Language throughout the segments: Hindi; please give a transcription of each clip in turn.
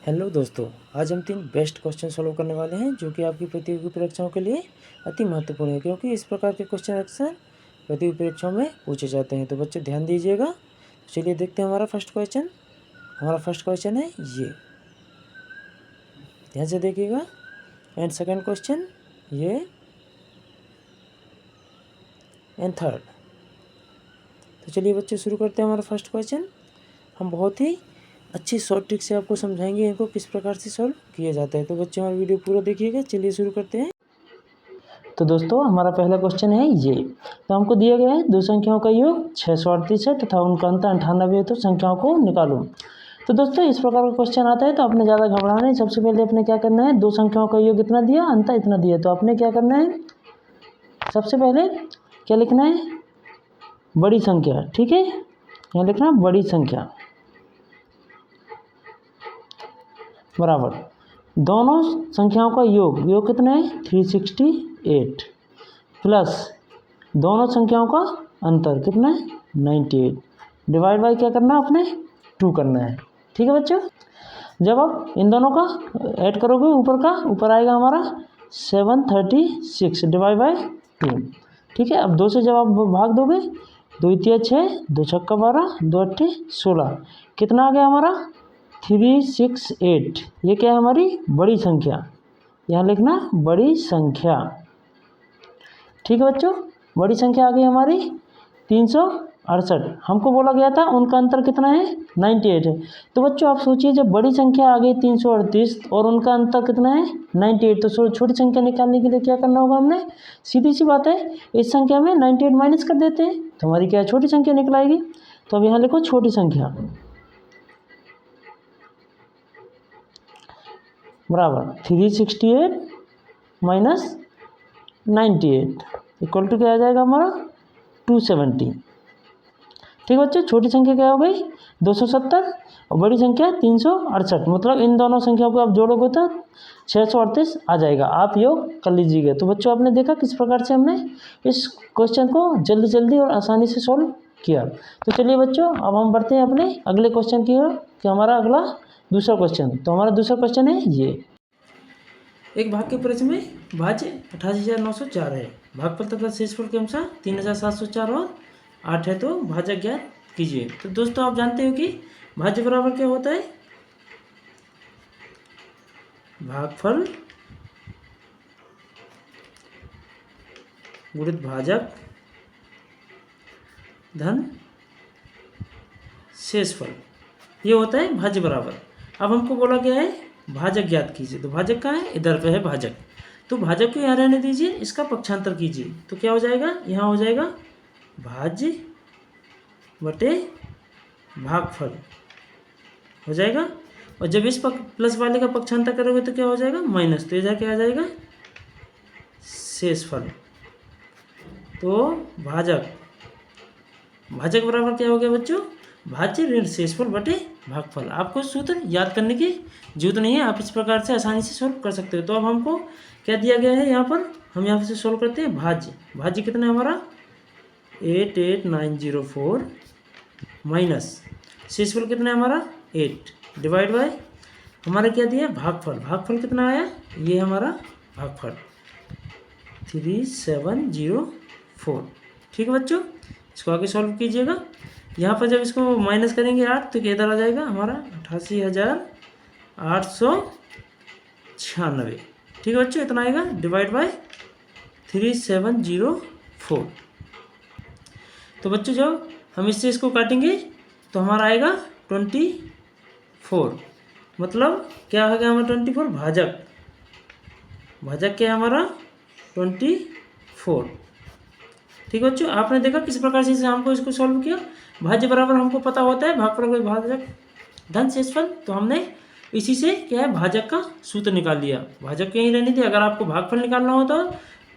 हेलो दोस्तों, आज हम 3 बेस्ट क्वेश्चन सॉल्व करने वाले हैं जो कि आपकी प्रतियोगी परीक्षाओं के लिए अति महत्वपूर्ण है, क्योंकि इस प्रकार के क्वेश्चन अक्सर प्रतियोगी परीक्षाओं में पूछे जाते हैं। तो बच्चों ध्यान दीजिएगा। तो चलिए देखते हैं हमारा फर्स्ट क्वेश्चन। हमारा फर्स्ट क्वेश्चन है ये, ध्यान से देखिएगा। एंड सेकंड क्वेश्चन ये, एंड थर्ड। तो चलिए बच्चों शुरू करते हैं हमारा फर्स्ट क्वेश्चन। हम बहुत ही अच्छी शॉर्ट ट्रिक से आपको समझाएंगे इनको किस प्रकार से सॉल्व किया जाता है। तो बच्चों हमारा वीडियो पूरा देखिएगा। चलिए शुरू करते हैं। तो दोस्तों हमारा पहला क्वेश्चन है ये। तो हमको दिया गया है दो संख्याओं का योग 638 है तथा उनका अंतर 98 है, तो संख्याओं को निकालो। तो दोस्तों इस प्रकार का क्वेश्चन आता है तो आपने ज़्यादा घबराना नहीं। सबसे पहले आपने क्या करना है, दो संख्याओं का योग इतना दिया, अंतर इतना दिया, तो आपने क्या करना है, सबसे पहले क्या लिखना है, बड़ी संख्या। ठीक है, यहाँ लिखना बड़ी संख्या बराबर दोनों संख्याओं का योग कितना है 368 प्लस दोनों संख्याओं का अंतर कितना है 98 डिवाइड बाई क्या करना है आपने 2 करना है। ठीक है बच्चों, जब आप इन दोनों का ऐड करोगे ऊपर आएगा हमारा 736 डिवाइड बाई 2। ठीक है, अब 2 से जब आप भाग दोगे, 2 तिया 6, 2 छक्का 12, 2 अट्ठे 16, कितना आ गया हमारा 368। ये क्या है हमारी बड़ी संख्या, यहाँ लिखना बड़ी संख्या। ठीक है बच्चों, बड़ी संख्या आ गई हमारी 368। हमको बोला गया था उनका अंतर कितना है 98 है। तो बच्चों आप सोचिए, जब बड़ी संख्या आ गई 338 और उनका अंतर कितना है 98, तो छोटी संख्या निकालने के लिए क्या करना होगा, हमने सीधी सी बात है इस संख्या में 98 माइनस कर देते हैं तो हमारी क्या है छोटी संख्या निकल आएगी। तो अब यहाँ लिखो छोटी संख्या बराबर 368 माइनस 98 इक्वल टू क्या आ जाएगा हमारा 270। ठीक है बच्चों, छोटी संख्या क्या हो गई 270 और बड़ी संख्या 368, मतलब इन दोनों संख्याओं को आप जोड़ोगे तो 638 आ जाएगा। आप योग कर लीजिएगा। तो बच्चों आपने देखा किस प्रकार से हमने इस क्वेश्चन को जल्दी और आसानी से सॉल्व किया। तो चलिए बच्चों अब हम बढ़ते हैं अपने अगले क्वेश्चन की ओर, कि हमारा अगला दूसरा क्वेश्चन। तो हमारा दूसरा क्वेश्चन है ये, एक भाग के प्रश्न में भाज्य 88,904 है, भागफल तथा शेषफल के अनुसार 3,704 और 8 है, तो भाजक ज्ञात कीजिए। तो दोस्तों आप जानते हो कि भाज्य बराबर क्या होता है, भागफल गुणित भाजक धन शेषफल, ये होता है भाज्य बराबर। अब हमको बोला गया है भाजक ज्ञात कीजिए। तो भाजक कहाँ है, इधर पे है भाजक, तो भाजक को यहाँ रहने दीजिए, इसका पक्षांतर कीजिए। तो क्या हो जाएगा, यहाँ हो जाएगा भाज्य बटे भागफल हो जाएगा। और जब इस प्लस वाले का पक्षांतर करोगे तो क्या हो जाएगा माइनस, तो इधर क्या आ जाएगा शेषफल। तो भाजक बराबर क्या हो गया बच्चों, भाज्य ऋण शेषफल बटे भागफल। आपको सूत्र याद करने की जरूरत नहीं है, आप इस प्रकार से आसानी से सोल्व कर सकते हो। तो अब हमको क्या दिया गया है यहाँ पर, हम यहाँ से सोल्व करते हैं भाज्य कितना है हमारा 88904 माइनस शेषफल कितना है हमारा 8 डिवाइड बाय हमारा क्या दिया भागफल कितना आया, ये हमारा भागफल 3704। ठीक है बच्चों, इसको आगे सॉल्व कीजिएगा। यहाँ पर जब इसको माइनस करेंगे 8 तो इधर आ जाएगा हमारा 88,896। ठीक है बच्चों, इतना आएगा डिवाइड बाय 3704। तो बच्चों जब हम इससे इसको काटेंगे तो हमारा आएगा 24, मतलब क्या हो गया हमारा 24, भाजक क्या है हमारा 24। ठीक है बच्चों, आपने देखा किस प्रकार से हमको इसको सॉल्व किया। भाज्य बराबर हमको पता होता है भागफल भाजक धन शेषफल, तो हमने इसी से क्या है भाजक का सूत्र निकाल लिया। भाजक को यहीं रहने दिया, अगर आपको भागफल निकालना होता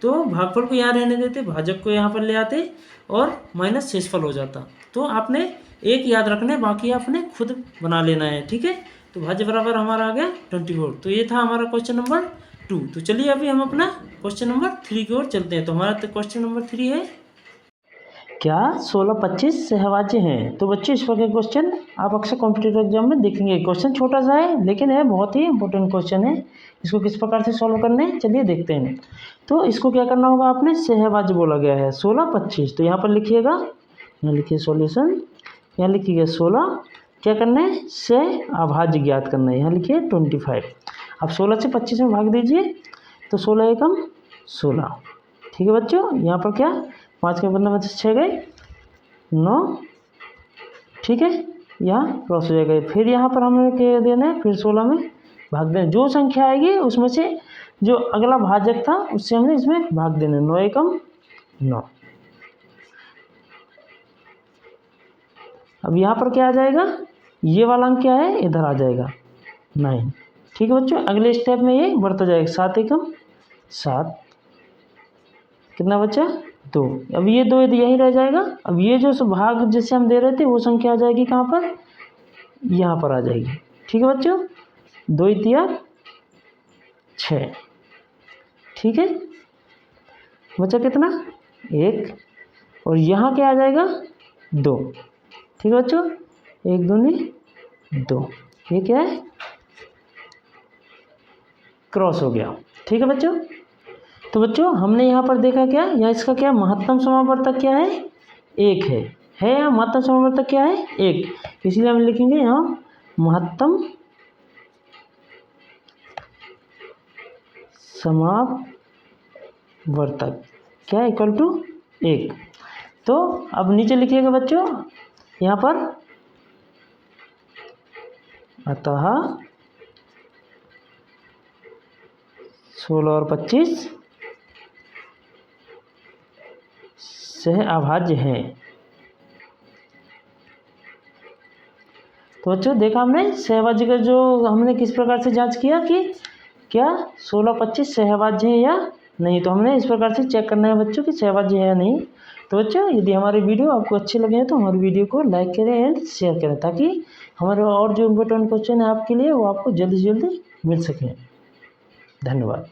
तो भागफल को यहाँ रहने देते, भाजक को यहाँ पर ले आते और माइनस शेषफल हो जाता। तो आपने एक याद रखना है, बाकी आपने खुद बना लेना है। ठीक है, तो भाज्य बराबर हमारा आ गया 24। तो ये था हमारा क्वेश्चन नंबर 2। तो चलिए अभी हम अपना क्वेश्चन नंबर 3 की ओर चलते हैं। तो हमारा क्वेश्चन नंबर 3 है क्या 16-25 सहभाज्य हैं? तो बच्चों इस प्रकार के क्वेश्चन आप अक्सर कॉम्पिटिटिव एग्जाम में देखेंगे। क्वेश्चन छोटा सा है लेकिन है बहुत ही इंपॉर्टेंट क्वेश्चन है। इसको किस प्रकार से सॉल्व करना है चलिए देखते हैं। तो इसको क्या करना होगा, आपने सहभाज्य बोला गया है 16-25, तो यहाँ पर लिखिएगा, यहाँ लिखिए सॉल्यूशन, यहाँ लिखिएगा 16, क्या करना है से अभाज्य ज्ञात करना है, यहाँ लिखिए 25। अब 16 से 25 में भाग दीजिए तो 16 एकम 16, ठीक है बच्चों। यहाँ पर क्या 5 के बदले में 6 गए 9, ठीक है, यहाँ क्रॉस हो जाएगा। फिर यहाँ पर हमें क्या देना है, फिर 16 में भाग देना, जो संख्या आएगी उसमें से जो अगला भाजक था उससे हमने इसमें भाग देना, 9 एकम 9। अब यहाँ पर क्या आ जाएगा, ये वाला अंक क्या है इधर आ जाएगा 9, ठीक है बच्चों। अगले स्टेप में ये बढ़ता जाएगा, 7 एकम 7, कितना बचा 2। अब ये 2 यही रह जाएगा। अब ये जो भाग जिससे हम दे रहे थे वो संख्या आ जाएगी कहाँ पर, यहाँ पर आ जाएगी, ठीक है बच्चों। 2 तिया 6, ठीक है, बचा कितना 1, और यहाँ क्या आ जाएगा 2, ठीक है बच्चों। 1 दूनी 2, ये क्या है क्रॉस हो गया, ठीक है बच्चों। तो बच्चों हमने यहाँ पर देखा क्या, यहाँ इसका क्या महत्तम समावर्तक क्या है 1 है यहाँ महत्तम समावर्तक क्या है 1, इसलिए हम लिखेंगे यहाँ महत्तम समावर्तक क्या इक्वल टू 1। तो अब नीचे लिखिएगा बच्चों यहाँ पर, अतः 16 और 25 सहअभाज्य हैं। तो बच्चों देखा हमने सहभाज्य का जो हमने किस प्रकार से जांच किया कि क्या 16-25 सहभाज्य है या नहीं। तो हमने इस प्रकार से चेक करना है बच्चों कि सहभाज्य है या नहीं। तो बच्चों यदि हमारे वीडियो आपको अच्छे लगे हैं तो हमारे वीडियो को लाइक करें एंड शेयर करें, ताकि हमारे और जो इम्पोर्टेंट क्वेश्चन है आपके लिए वो आपको जल्दी से जल्दी मिल सकें। धन्यवाद।